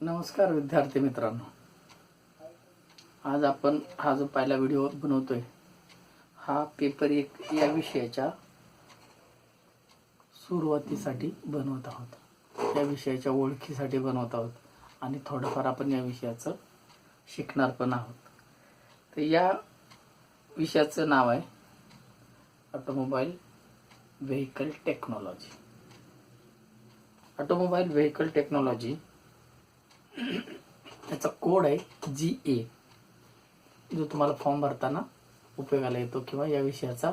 नमस्कार विद्यार्थी मित्रांनो, आज आपण हा जो पहिला व्हिडिओ बनवतोय हा पेपर 1 या विषयाच्या सुरुवातीसाठी बनवत आहोत. या विषयाच्या ओळखीसाठी बनवत आहोत आणि थोडंफार आपण या विषयाचं शिकणार पण आहोत. तर या विषयाचं नाव आहे automobile vehicle technology. Automobile vehicle technology याचा कोड आहे GA, जो तुम्हाला फॉर्म भरताना उपयोगाला येतो किंवा या विषयाचा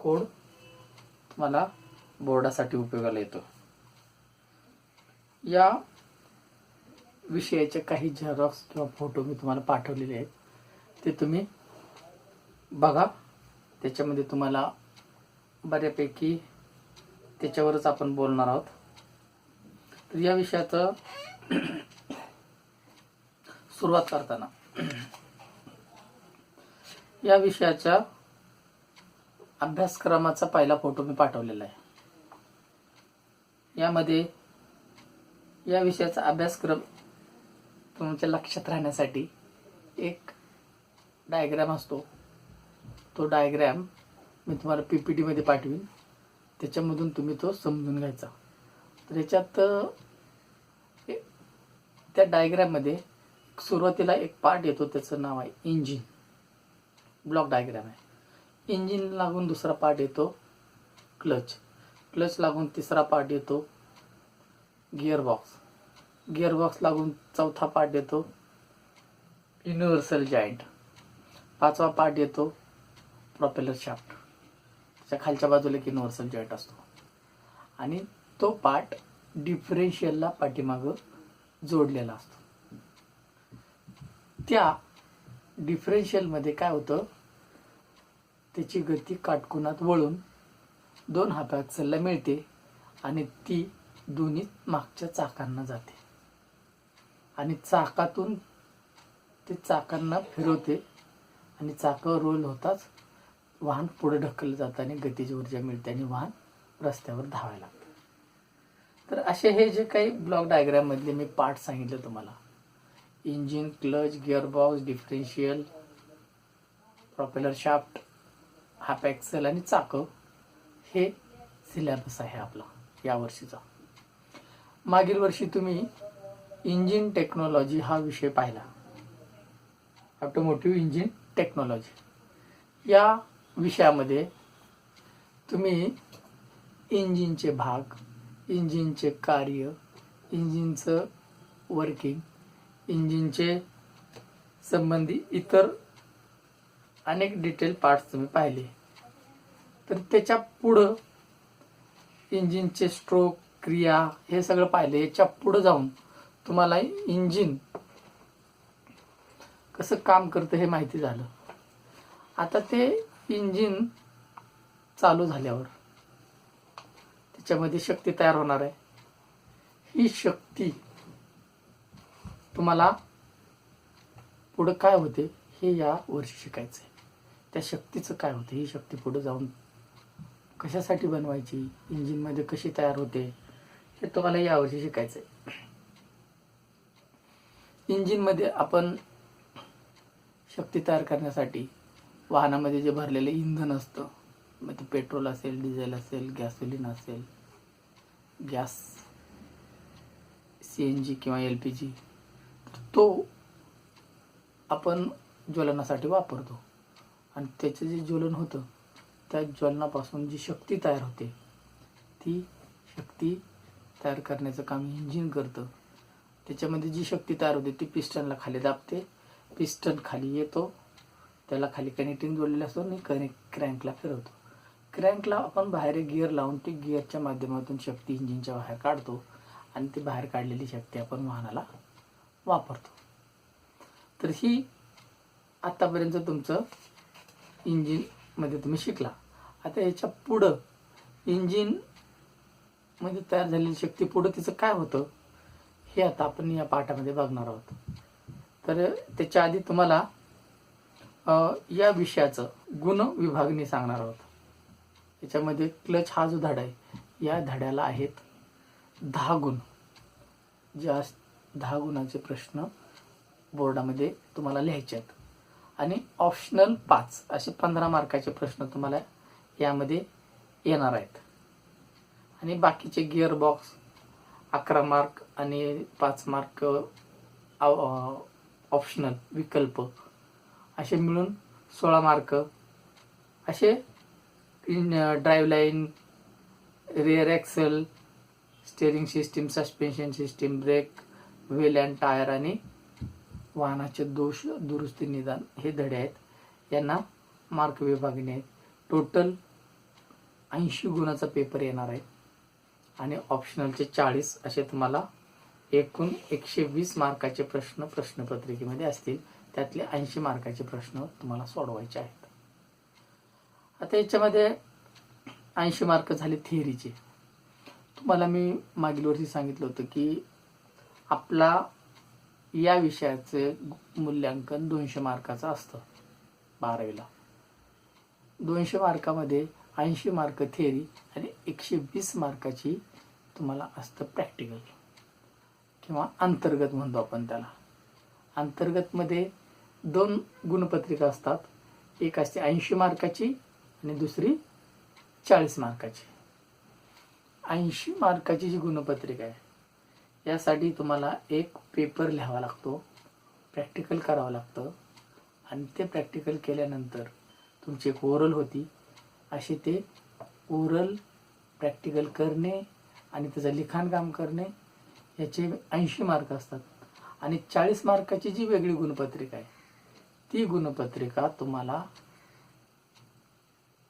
कोड तुम्हाला बोर्डासाठी उपयोगाला येतो. या विषयाचे काही झेरॉक्स किंवा फोटो मी तुम्हाला पाठवलेले आहेत, ते तुम्ही बघा. त्याच्यामध्ये तुम्हाला बऱ्यापैकी त्याच्यावरच आपण बोलणार आहोत. तर या विषयाचं सुरुवात करताना या विषयाच्या अभ्यासक्रमाचा पहिला फोटो मी पाठवलेला आहे. यामध्ये या विषयाचा अभ्यासक्रम तुमच्या लक्षात राहण्यासाठी एक डायग्राम असतो. तो डायग्राम मी तुम्हाला PPT मध्ये पाठवीन, त्याच्यामधून तुम्ही तो समजून घ्यायचा. तर याच्यात त्या डायग्राममध्ये सुरुवातीला एक पार्ट येतो, त्याचं नाव आहे इंजिन. ब्लॉक डायग्राम आहे. इंजिन लागून दुसरा पार्ट येतो क्लच. क्लच लागून तिसरा पार्ट येतो गिअरबॉक्स. गिअरबॉक्स लागून चौथा पार्ट येतो युनिव्हर्सल जॉईंट. पाचवा पार्ट येतो प्रोपेलर शाफ्ट. त्याच्या खालच्या बाजूला एक युनिव्हर्सल जॉईंट असतो आणि तो पार्ट डिफरेन्शियलला पाठीमागं जोडलेला असतो. त्या डिफरेन्शियलमध्ये काय होतं, त्याची गती काटकोनात वळून 2 हाफ ॲक्सेलला मिळते आणि ती दोन्ही मागच्या चाकांना जाते आणि चाकातून ते चाकांना फिरवते आणि चाकावर रोल होताच वाहन पुढे ढकललं जातं आणि गतीची ऊर्जा मिळते आणि वाहन रस्त्यावर धावायला लागतं. तर असे हे जे काही ब्लॉक डायग्राम मधले मी पार्ट सांगितले तुम्हाला, engine, clutch, gearbox, differential, propeller shaft, half axle आणि चाकं, हे सिलेबस आहे आपला या वर्षीचा. मागील वर्षी तुम्ही इंजिन टेक्नॉलॉजी हा विषय पाहिला, ऑटोमोटिव्ह इंजिन टेक्नॉलॉजी. या विषयामध्ये तुम्ही इंजिनचे भाग, इंजिनचे कार्य, इंजिनचं वर्किंग, इंजिनचे संबंधी इतर अनेक डिटेल पार्ट्स तुम्ही पाहिले. तर त्याच्या पुढं इंजिनचे स्ट्रोक, क्रिया, हे सगळं पाहिले. याच्या पुढं जाऊन तुम्हाला इंजिन कसं काम करतं हे माहिती झालं. आता ते इंजिन चालू झाल्यावर त्याच्यामध्ये शक्ती तयार होणार आहे. ही शक्ती तुम्हाला पुढं काय होते हे या वर्षी शिकायचं आहे. त्या शक्तीचं काय होते, ही शक्ती पुढे जाऊन कशासाठी बनवायची, इंजिनमध्ये कशी तयार होते, हे तुम्हाला यावर्षी शिकायचं आहे. इंजिनमध्ये आपण शक्ती तयार करण्यासाठी वाहनामध्ये जे भरलेलं इंधन असतं, मग ते पेट्रोल असेल, डिझेल असेल, गॅसोलिन असेल, गॅस CNG किंवा LPG, तो आपण ज्वलनासाठी वापरतो आणि त्याचं जे ज्वलन होतं त्या ज्वलनापासून जी शक्ती तयार होते, ती शक्ती तयार करण्याचं काम इंजिन करतं. त्याच्यामध्ये जी शक्ती तयार होते ती पिस्टनला खाली दाबते, पिस्टन खाली येतो, त्याला खाली कनेक्टिंग जोडलेलं असतो आणि क्रँकला फिरवतो. क्रँकला आपण बाहेर गिअर लावून ती गिअरच्या माध्यमातून शक्ती इंजिनच्या बाहेर काढतो आणि ती बाहेर काढलेली शक्ती आपण वाहनाला वापरतो. तर ही आतापर्यंत तुमचं इंजिन मध्ये तुम्ही शिकला. आता याच्या पुढं इंजिन मध्ये तयार झालेली शक्ती पुढं तिचं काय होतं हे आता आपण या पाठामध्ये बघणार आहोत. तर त्याच्या आधी तुम्हाला या विषयाचं गुण विभागणी सांगणार आहोत. याच्यामध्ये क्लच हा जो धडा आहे, या धड्याला आहेत 10 गुण. जास्त 10 गुणाचे प्रश्न बोर्डामध्ये तुम्हाला लिहायचे आहेत आणि ऑप्शनल 5 असे 15 मार्काचे प्रश्न तुम्हाला यामध्ये येणार आहेत. आणि बाकीचे गिअर बॉक्स 11 मार्क आणि 5 मार्क ऑप्शनल विकल्प असे मिळून 16 मार्क असे drive line, rear axle, steering system, suspension system, brake, wheel and tyre आणि वाहनाचे दोष दुरुस्ती निदान हे धडे आहेत. यांना मार्क विभागणी आहेत. टोटल 80 गुणाचा पेपर येणार आहे आणि ऑप्शनलचे 40 असे तुम्हाला एकूण 120 मार्काचे प्रश्न प्रश्नपत्रिकेमध्ये असतील. त्यातले 80 मार्काचे प्रश्न तुम्हाला सोडवायचे आहेत. आता याच्यामध्ये 80 मार्क झाले थिअरीचे. तुम्हाला मी मागील वर्षी सांगितलं होतं की आपला या विषयाचे मूल्यांकन 200 मार्काचं असतं 12वीला. 200 मार्कामध्ये 80 मार्क थिअरी आणि 120 मार्काची तुम्हाला असतं प्रॅक्टिकल किंवा अंतर्गत म्हणतो आपण त्याला. अंतर्गतमध्ये 2 गुणपत्रिका असतात. एक असते 80 मार्काची आणि दुसरी 40 मार्काची. 80 मार्काची जी गुणपत्रिका आहे यासाठी तुम्हाला एक पेपर लिहावा लागतो, प्रॅक्टिकल करावं लागतं आणि ते प्रॅक्टिकल केल्यानंतर तुमची एक ओरल होती. असे ते ओरल प्रॅक्टिकल करणे आणि त्याचं लिखाणकाम करणे याचे 80 मार्क असतात. आणि 40 मार्काची जी वेगळी गुणपत्रिका आहे ती गुणपत्रिका तुम्हाला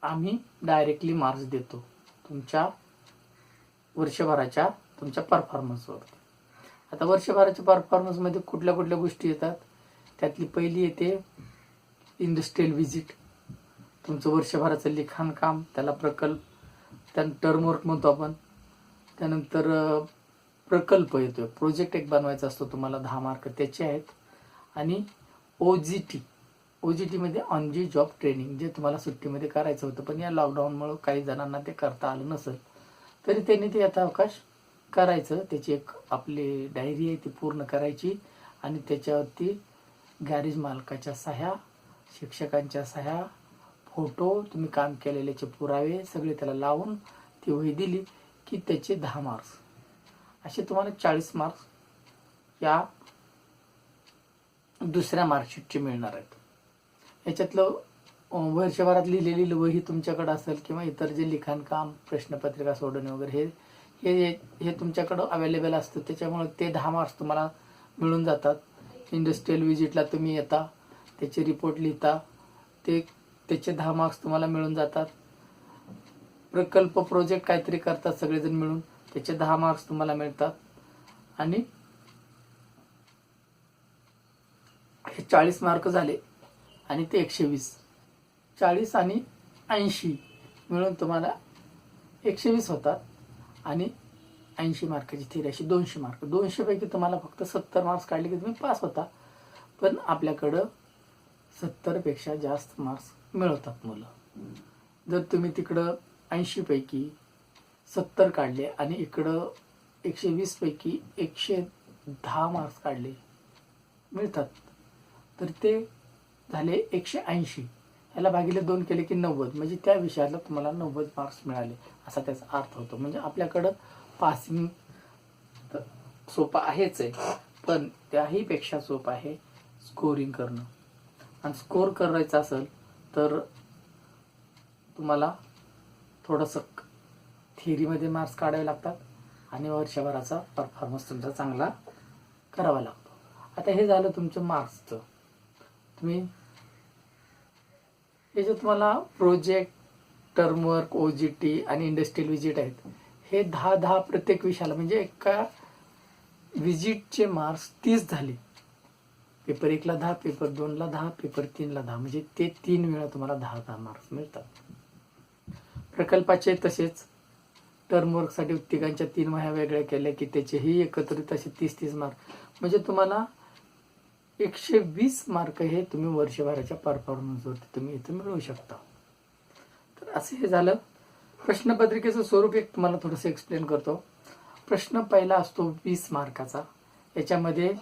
आम्ही डायरेक्टली मार्क्स देतो तुमच्या वर्षभराच्या तुमच्या परफॉर्मन्सवरती. आता वर्षभराच्या परफॉर्मन्समध्ये कुठल्या कुठल्या गोष्टी येतात त्यातली पहिली येते इंडस्ट्रियल व्हिजिट. तुमचं वर्षभराचं लिखाणकाम, त्याला प्रकल्प, त्यानंतर टर्मवर्क म्हणतो आपण. त्यानंतर प्रकल्प येतो, प्रोजेक्ट एक बनवायचा असतो तुम्हाला 10 मार्क त्याचे आहेत. आणि OGT मध्ये ऑन जी जॉब ट्रेनिंग जे तुम्हाला सुट्टीमध्ये करायचं होतं पण या लॉकडाऊनमुळे काही जणांना ते करता आलं नसेल तरी त्यांनी ते आता अवकाश करायचं. त्याची एक आपली डायरी आहे ती पूर्ण करायची आणि त्याच्यावरती गॅरेज मालकाच्या सह्या, शिक्षकांच्या सह्या, फोटो, तुम्ही काम केलेल्याचे पुरावे सगळे त्याला लावून ती वही दिली की त्याचे 10 मार्क्स असे तुम्हाला 40 मार्क्स या दुसऱ्या मार्कशीटचे मिळणार आहेत. याच्यातलं वर्षभरात लिहिलेली वही तुमच्याकडे असेल किंवा इतर जे लिखाणकाम, प्रश्नपत्रिका सोडवणे वगैरे हे तुमच्याकडं अवेलेबल असतं. त्याच्यामुळे ते 10 मार्क्स तुम्हाला मिळून जातात. इंडस्ट्रियल व्हिजिटला तुम्ही येता, त्याचे रिपोर्ट लिहिता, त्याचे 10 मार्क्स तुम्हाला मिळून जातात. प्रकल्प प्रोजेक्ट काहीतरी करतात सगळेजण मिळून, त्याचे 10 मार्क्स तुम्हाला मिळतात. आणि हे 40 मार्क झाले आणि ते 120. 40 आणि 80 मिळून तुम्हाला 120 होतात. आणि 80 मार्काची थिअरी अशी 200 मार्क. 200 पैकी तुम्हाला फक्त 70 मार्क्स काढले की तुम्ही पास होता. पण आपल्याकडं 70 पेक्षा जास्त मार्क्स मिळवतात मुलं. जर तुम्ही तिकडं 80 पैकी 70 काढले आणि इकडं 120 पैकी 110 मार्क्स काढले मिळतात तर ते झाले 180. याला भागिले 2 केले की 90, म्हणजे त्या विषयाला तुम्हाला 90 मार्क्स मिळाले असा त्याचा अर्थ होतो. म्हणजे आपल्याकडं पासिंग सोपं आहेच आहे पण त्याही पेक्षा सोपं आहे स्कोरिंग करणं. आणि स्कोर करायचं असेल तर तुम्हाला थोडंसं थिअरीमध्ये मार्क्स काढावे लागतात आणि वर्षभराचा परफॉर्मन्स तुमचा चांगला करावा लागतो. आता हे झालं तुमचं मार्क्सचं. तुम्ही हे जे तुम्हाला प्रोजेक्ट, टर्मवर्क, OGT आणि इंडस्ट्रियल व्हिजिट आहेत हे 10 प्रत्येक विषयाला, म्हणजे एका व्हिजिटचे मार्क्स 30 झाले. पेपर 1ला 10, पेपर 2ला 10, पेपर 3ला 10, म्हणजे ते 3 वेळा तुम्हाला 10 मार्क्स मिळतात. प्रकल्पाचे तसेच टर्मवर्कसाठी तिघांच्या 3 वह्या वेगळ्या केल्या की त्याचेही एकत्रित असे 30 मार्क, म्हणजे तुम्हाला 120 मार्क हे तुम्ही वर्षभराच्या परफॉर्मन्सवरती तुम्ही इथं मिळवू शकता. तर असं हे झालं. प्रश्नपत्रिकेचं स्वरूप एक तुम्हाला थोडंसं एक्सप्लेन करतो. प्रश्न पहिला असतो 20 मार्काचा याच्यामध्ये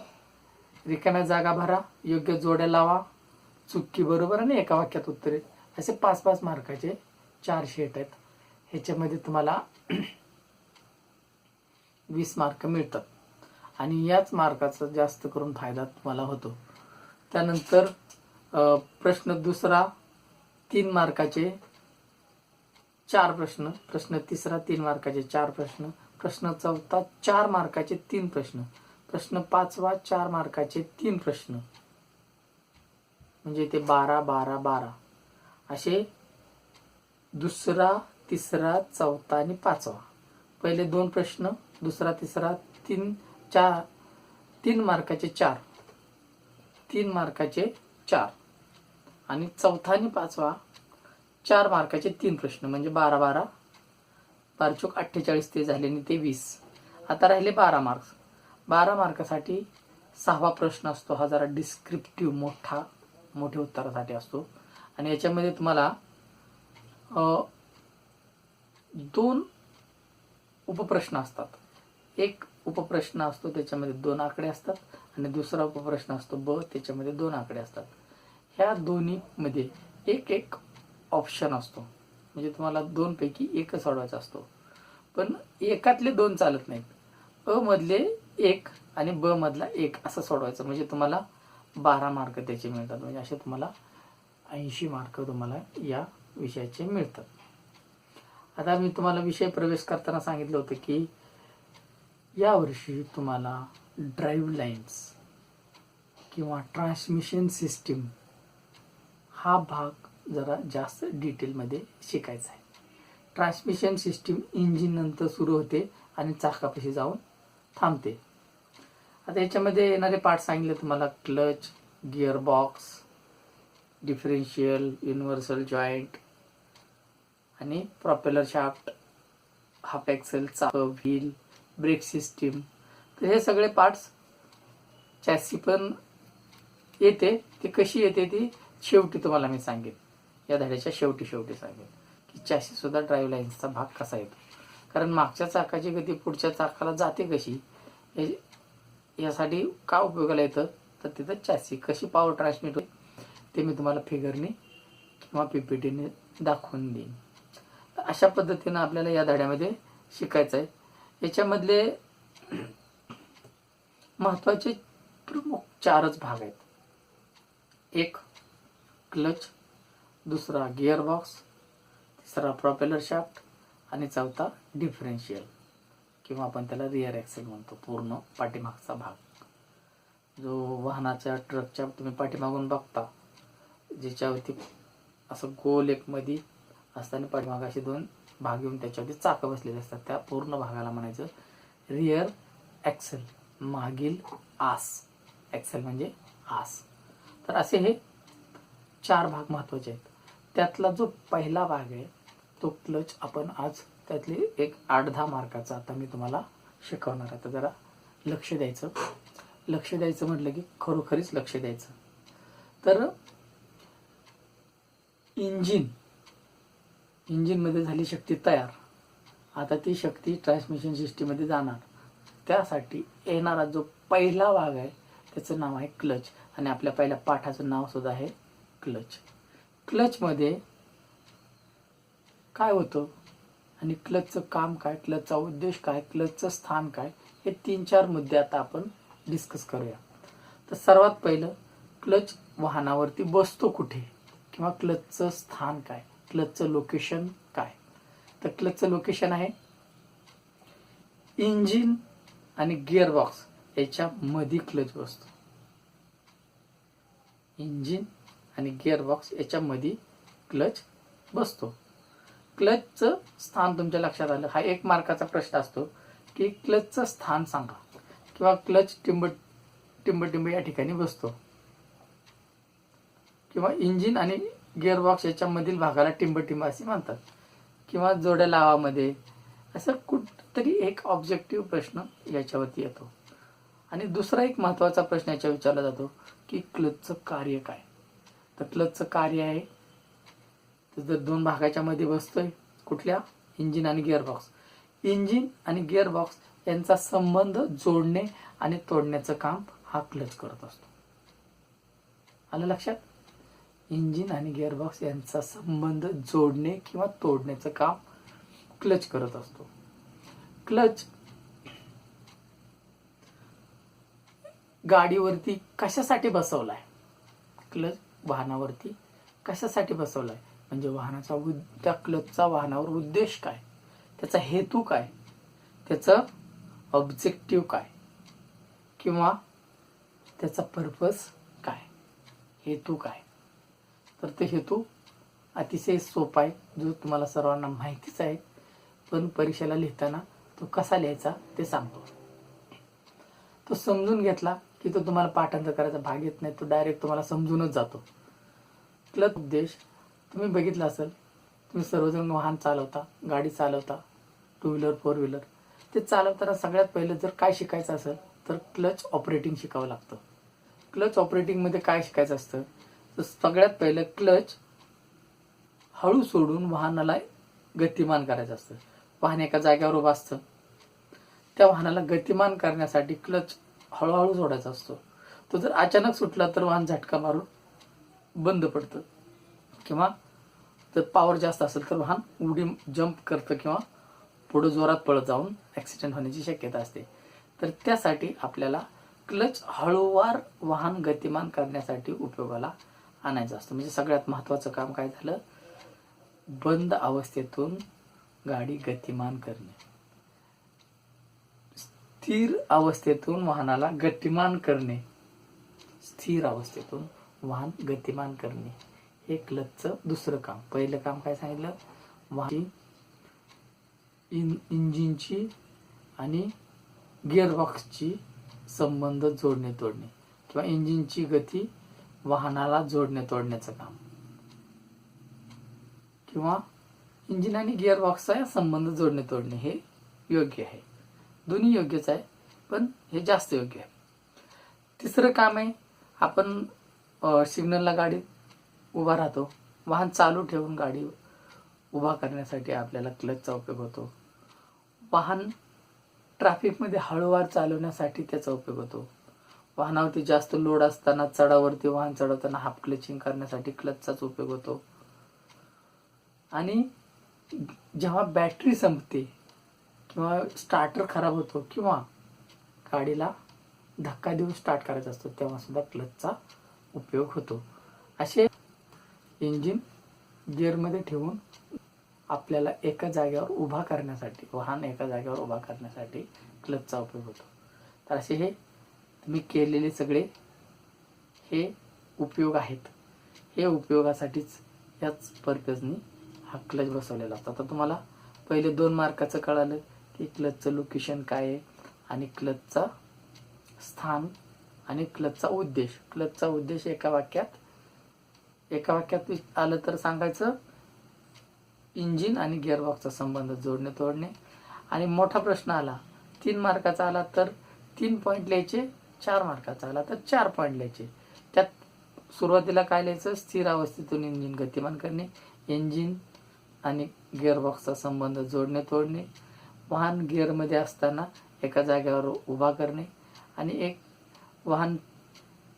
रिकाम्या जागा भरा, योग्य जोड्या लावा, चुकी बरोबर आणि एका वाक्यात उत्तरे, असे 5-5 मार्काचे 4 सेट आहेत. ह्याच्यामध्ये तुम्हाला 20 मार्क मिळतात आणि याच मार्काचा जास्त करून फायदा तुम्हाला होतो. त्यानंतर प्रश्न दुसरा 3 मार्काचे 4 प्रश्न, प्रश्न तिसरा 3 मार्काचे 4 प्रश्न, प्रश्न चौथा 4 मार्काचे 3 प्रश्न, प्रश्न पाचवा 4 मार्काचे 3 प्रश्न, म्हणजे ते 12 असे दुसरा, तिसरा, चौथा आणि पाचवा. पहिले 2 प्रश्न, दुसरा तिसरा 3 मार्काचे 4, 3 मार्काचे 4 आणि चौथा आणि पाचवा 4 मार्काचे 3 प्रश्न, म्हणजे 12 चोक 48 ते झाले आणि ते 20. आता राहिले 12 मार्क्स. 12 मार्कासाठी 6वा प्रश्न असतो, हा जरा डिस्क्रिप्टिव्ह मोठ्या उत्तरासाठी असतो आणि याच्यामध्ये तुम्हाला 2 उपप्रश्न असतात. एक उपप्रश्न असतो त्याच्यामध्ये 2 आकडे असतात आणि दुसरा उपप्रश्न असतो ब, त्याच्यामध्ये 2 आकडे असतात. ह्या दोन्ही मध्ये एक ऑप्शन असतो, म्हणजे तुम्हाला 2 पैकी 1 सोडवायचा असतो. पण एकातले 2 चालत नाहीत. अ मधले 1 आणि ब मधला 1 असं सोडवायचं, म्हणजे तुम्हाला 12 मार्क त्याचे मिळतात. म्हणजे असे तुम्हाला 80 मार्क तुम्हाला या विषयाचे मिळतात. आता मी तुम्हाला विषय प्रवेश करताना सांगितलं होतं की यावर्षी तुम्हाला ड्राईव्ह लाईन्स किंवा ट्रान्समिशन सिस्टीम हा भाग जरा जास्त डिटेलमध्ये शिकायचा आहे. ट्रान्समिशन सिस्टीम इंजिन नंतर सुरू होते आणि चाकापाशी जाऊन थांबते. आता याच्यामध्ये येणारे पार्ट सांगितले तुम्हाला: clutch, gearbox, differential, universal joint आणि प्रॉपेलर शाफ्ट, हाफ एक्सेल, चाक, व्हील, ब्रेक सिस्टीम. तर हे सगळे पार्ट्स चॅसी पण येते. ते कशी येते ती शेवटी तुम्हाला मी सांगेन, या धड्याच्या शेवटी सांगेन की चॅसी सुद्धा ड्राईव्ह लाईन्सचा भाग कसा येतो. कारण मागच्या चाकाची गती पुढच्या चाकाला जाते कशी, यासाठी का उपयोगाला येतं, तर तिथं चॅसी कशी पॉवर ट्रान्समिट होते ते मी तुम्हाला फिगरने किंवा पीपीटीने दाखवून देईन. अशा पद्धतीनं आपल्याला या धड्यामध्ये शिकायचं आहे. याच्यामधले महत्त्वाचे प्रमुख 4च भाग आहेत. एक क्लच, दुसरा गिअरबॉक्स, तिसरा प्रॉपेलर शाफ्ट आणि चौथा डिफरेन्शियल किंवा आपण त्याला रिअर ॲक्सेल म्हणतो. पूर्ण पाठीमागचा भाग जो वाहनाच्या, ट्रकच्या तुम्ही पाठीमागून बघता, ज्याच्यावरती असं गोल एक मध्ये असताना पाठीमाग असे 2 भाग येऊन त्याच्यावरती चाकं बसलेले असतात, त्या पूर्ण भागाला म्हणायचं रिअर ॲक्सेल, मागील आस. ॲक्सेल म्हणजे आस. तर असे हे 4 भाग महत्त्वाचे आहेत. त्यातला जो पहिला भाग आहे तो क्लच, आपण आज त्यातले एक 8-10 मार्काचा आता मी तुम्हाला शिकवणार आहे. तर जरा लक्ष द्यायचं. लक्ष द्यायचं म्हटलं की खरोखरीच लक्ष द्यायचं. तर इंजिनमध्ये झाली शक्ती तयार. आता ती शक्ती ट्रान्समिशन सिस्टीममध्ये जाणार. त्यासाठी येणारा जो पहिला भाग आहे त्याचं नाव आहे क्लच आणि आपल्या पहिल्या पाठाचं नाव सुद्धा आहे क्लच. क्लचमध्ये काय होतं आणि क्लचचं काम काय, क्लचचा उद्देश काय, क्लचचं स्थान काय, हे 3-4 मुद्दे आता आपण डिस्कस करूया. तर सर्वात पहिलं, क्लच वाहनावरती बसतो कुठे किंवा क्लचचं स्थान काय, क्लचचं लोकेशन काय. तर क्लचचं लोकेशन आहे इंजिन आणि गिअरबॉक्स याच्या मध्ये क्लच बसतो. इंजिन आणि गिअरबॉक्स याच्या मध्ये क्लच बसतो. क्लचचं स्थान तुमच्या लक्षात आलं. हा 1 मार्काचा प्रश्न असतो की क्लचचं स्थान सांगा किंवा क्लच टिंब या ठिकाणी बसतो किंवा इंजिन आणि गिअरबॉक्स याच्यामधील भागाला टिंब असे म्हणतात किंवा जोड्या लावामध्ये, असं कुठतरी एक ऑब्जेक्टिव्ह प्रश्न याच्यावरती येतो. आणि दुसरा एक महत्त्वाचा प्रश्न याच्या विचारला जातो की क्लचचं कार्य काय. तर क्लचचं कार्य आहे, तर जर 2 भागाच्या मध्ये बसतोय, कुठल्या, इंजिन आणि गिअरबॉक्स. इंजिन आणि गिअरबॉक्स यांचा संबंध जोडणे आणि तोडण्याचं काम हा क्लच करत असतो. आलं लक्षात? इंजिन आणि गिअरबॉक्स यांचा संबंध जोडणे किंवा तोडण्याचं काम क्लच करत असतो. क्लच गाडीवरती कशासाठी बसवलाय? क्लच वाहनावरती कशासाठी बसवलाय? म्हणजे त्या क्लचचा वाहनावर उद्देश काय, त्याचा हेतू काय, त्याचं ऑब्जेक्टिव्ह काय, किंवा त्याचा पर्पज काय, हेतू काय. तर ते हेतू अतिशय सोपा आहे, जो तुम्हाला सर्वांना माहितीच आहे, पण परीक्षेला लिहिताना तो कसा लिहायचा ते सांगतो. तो समजून घेतला की तो तुम्हाला पाठांतर करायचा भाग येत नाही, तो डायरेक्ट तुम्हाला समजूनच जातो. क्लच उद्देश तुम्ही बघितला असेल, तुम्ही सर्वजण वाहन चालवता, गाडी चालवता, 2 व्हीलर 4 व्हीलर, ते चालवताना सगळ्यात पहिलं जर काय शिकायचं असेल तर क्लच ऑपरेटिंग शिकावं लागतं. क्लच ऑपरेटिंगमध्ये काय शिकायचं असतं तर सगळ्यात पहिलं क्लच हळू सोडून वाहनाला गतिमान करायचं असतं. वाहन एका जागेवर उभं असतं, त्या वाहनाला गतिमान करण्यासाठी क्लच हळूहळू सोडायचा असतो. तो जर अचानक सुटला तर वाहन झटका मारून बंद पडतं, किंवा जर पॉवर जास्त असेल तर वाहन उडी जंप करतं किंवा पुढे जोरात पळत जाऊन ॲक्सिडेंट होण्याची शक्यता असते. तर त्यासाठी आपल्याला क्लच हळूवार वाहन गतिमान करण्यासाठी उपयोगाला आणायचं असतं. म्हणजे सगळ्यात महत्त्वाचं काम काय झालं? बंद अवस्थेतून गाडी गतिमान करणे, स्थिर अवस्थेतून वाहनाला गतिमान करणे, स्थिर अवस्थेतून वाहन गतिमान करणे, हे क्लचचं दुसरं काम. पहिलं काम काय सांगितलं? वाहन इंजिनची आणि गिअरबॉक्सची संबंध जोडणे तोडणे, किंवा इंजिनची गती वाहनाला जोडणे तोडण्याचं काम, किंवा इंजिन आणि गिअरबॉक्सचा संबंध जोडणे तोडणे, हे योग्य आहे. दोन्ही योग्यच आहे, पण हे जास्त योग्य आहे. तिसरं काम आहे, आपण सिग्नलला गाडी उभा राहतो, वाहन चालू ठेवून गाडी उभा करण्यासाठी आपल्याला क्लचचा उपयोग होतो. वाहन ट्रॅफिकमध्ये हळूवार चालवण्यासाठी त्याचा उपयोग होतो. वाहनावरती जास्त लोड असताना चढावरती वाहन चढवताना हाफ क्लचिंग करण्यासाठी क्लचचाच उपयोग होतो. आणि जेव्हा बॅटरी संपते किंवा स्टार्टर खराब होतो किंवा गाडीला धक्का देऊन स्टार्ट करायचा असतो, तेव्हा सुद्धा क्लचचा उपयोग होतो. असे इंजिन गिअरमध्ये ठेवून आपल्याला एका जागेवर उभा करण्यासाठी, वाहन एका जागेवर उभा करण्यासाठी क्लचचा उपयोग होतो. तर असे हे तुम्ही केलेले सगळे हे उपयोग आहेत. हे उपयोगासाठीच याच पर्पजनी हा क्लच बसवलेला असतो. आता तुम्हाला पहिले 2 मार्काचं कळालं की क्लचचं लोकेशन काय आहे, आणि क्लचचा स्थान, आणि क्लचचा उद्देश. क्लचचा उद्देश एका वाक्यात आलं तर सांगायचं इंजिन आणि गिअरबॉक्सचा संबंध जोडणे तोडणे. आणि मोठा प्रश्न आला 3 मार्काचा आला तर 3 पॉईंट लिहायचे, 4 मार्काचा आला तर 4 पॉईंट लिहायचे. त्यात सुरुवातीला काय लिहायचं? स्थिर अवस्थेतून इंजिन गतिमान करणे, इंजिन आणि गिअरबॉक्सचा संबंध जोडणे तोडणे, वाहन गिअरमध्ये असताना एका जागेवर उभा करणे, आणि एक वाहन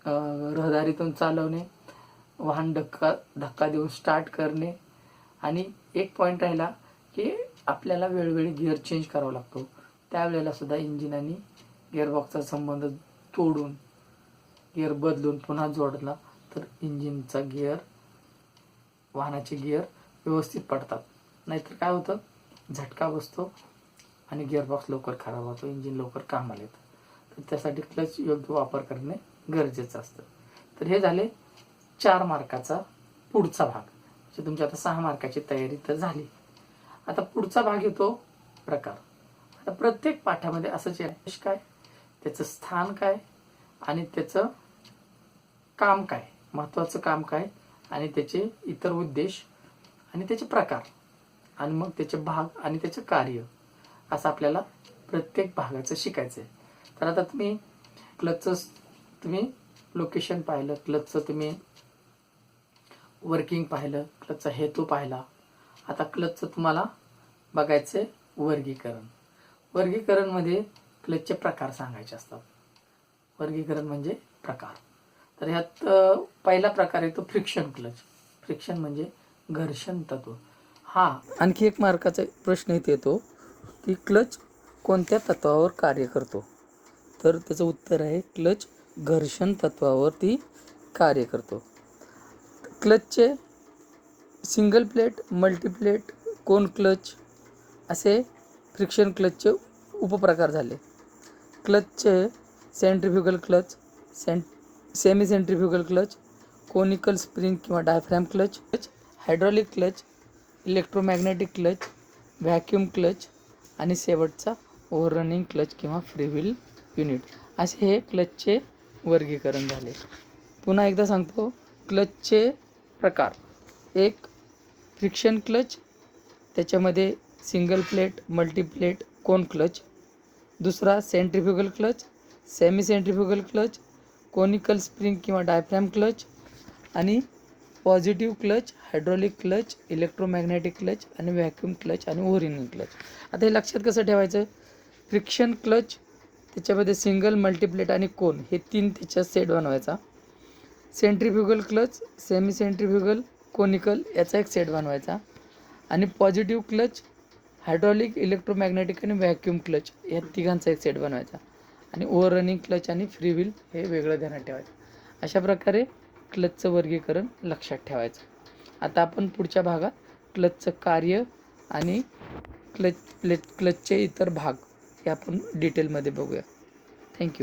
रहदारीतून चालवणे, वाहन धक्का देऊन स्टार्ट करणे. आणि एक पॉईंट राहिला की आपल्याला वेळोवेळी गिअर चेंज करावा लागतो, त्यावेळेला सुद्धा इंजिन आणि गिअरबॉक्सचा संबंध तोडून गिअर बदलून पुन्हा जोडला तर इंजिनचा गिअर, वाहनाचे गिअर व्यवस्थित पडतात. नाहीतर काय होतं? झटका बसतो आणि गिअरबॉक्स लवकर खराब होतो, इंजिन लवकर कामाला येतं. तर त्यासाठी क्लच योग्य वापर करणे गरजेचं असतं. तर हे झाले 4 मार्काचा पुढचा भाग. म्हणजे तुमची आता 6 मार्काची तयारी तर झाली. आता पुढचा भाग येतो प्रकार. आता प्रत्येक पाठामध्ये असंच आहे, काय त्याचं स्थान काय, आणि त्याचं काम काय, महत्त्वाचं काम काय, आणि त्याचे इतर उद्देश, आणि त्याचे प्रकार, आणि मग त्याचे भाग आणि त्याचे कार्य, असं आपल्याला प्रत्येक भागाचं शिकायचं आहे. तर आता तुम्ही क्लचचं लोकेशन पाहिलं, क्लचचं तुम्ही वर्किंग पाहिलं, क्लचचा हेतू पाहिला. आता क्लचचं तुम्हाला बघायचं वर्गीकरण. वर्गीकरणमध्ये क्लचचे प्रकार सांगायचे असतात. वर्गीकरण म्हणजे प्रकार. तर ह्यात पहिला प्रकार येतो फ्रिक्शन क्लच. फ्रिक्शन म्हणजे घर्षण तत्व. हा आणखी एक मार्काचा प्रश्न इथे येतो की क्लच कोणत्या तत्वावर कार्य करतो. तर त्याचं उत्तर आहे क्लच घर्षण तत्वावरती कार्य करतो. क्लचचे single plate, multiplate, cone clutch असे फ्रिक्शन क्लचचे उपप्रकार झाले. क्लचचे centrifugal clutch, semi centrifugal clutch, conical spring किंवा diaphragm clutch, hydraulic clutch, electromagnetic clutch, vacuum clutch आणि शेवटचा ओव्हररनिंग क्लच किंवा फ्रीव्हील युनिट असे हे क्लचचे वर्गीकरण झाले. पुन्हा एकदा सांगतो, क्लचचे प्रकार. एक फ्रिक्शन क्लच, त्याच्यामध्ये single plate, multiplate, cone clutch. दुसरा centrifugal clutch, semi centrifugal clutch, conical spring किंवा डायफ्रॅम क्लच आणि positive clutch, hydraulic clutch, electromagnetic clutch आणि व्हॅक्यूम क्लच आणि ओव्हररनिंग क्लच. आता हे लक्षात कसं ठेवायचं, फ्रिक्शन क्लच त्याच्यामध्ये सिंगल, मल्टीप्लेट आणि कोन हे 3 त्याच्या सेट बनवायचा. Centrifugal clutch, semi centrifugal, conical याचा एक सेट बनवायचा. आणि पॉझिटिव्ह क्लच, हायड्रॉलिक, इलेक्ट्रोमॅग्नेटिक आणि व्हॅक्यूम क्लच या तिघांचा एक सेट बनवायचा. आणि ओव्हररनिंग क्लच आणि फ्रीव्हील हे वेगळं ध्यानात ठेवायचं. अशा प्रकारे क्लचचं वर्गीकरण लक्षात ठेवायचं. आता आपण पुढच्या भागात क्लचचं कार्य आणि क्लचचे इतर भाग हे आपण डिटेलमध्ये बघूया. थँक्यू.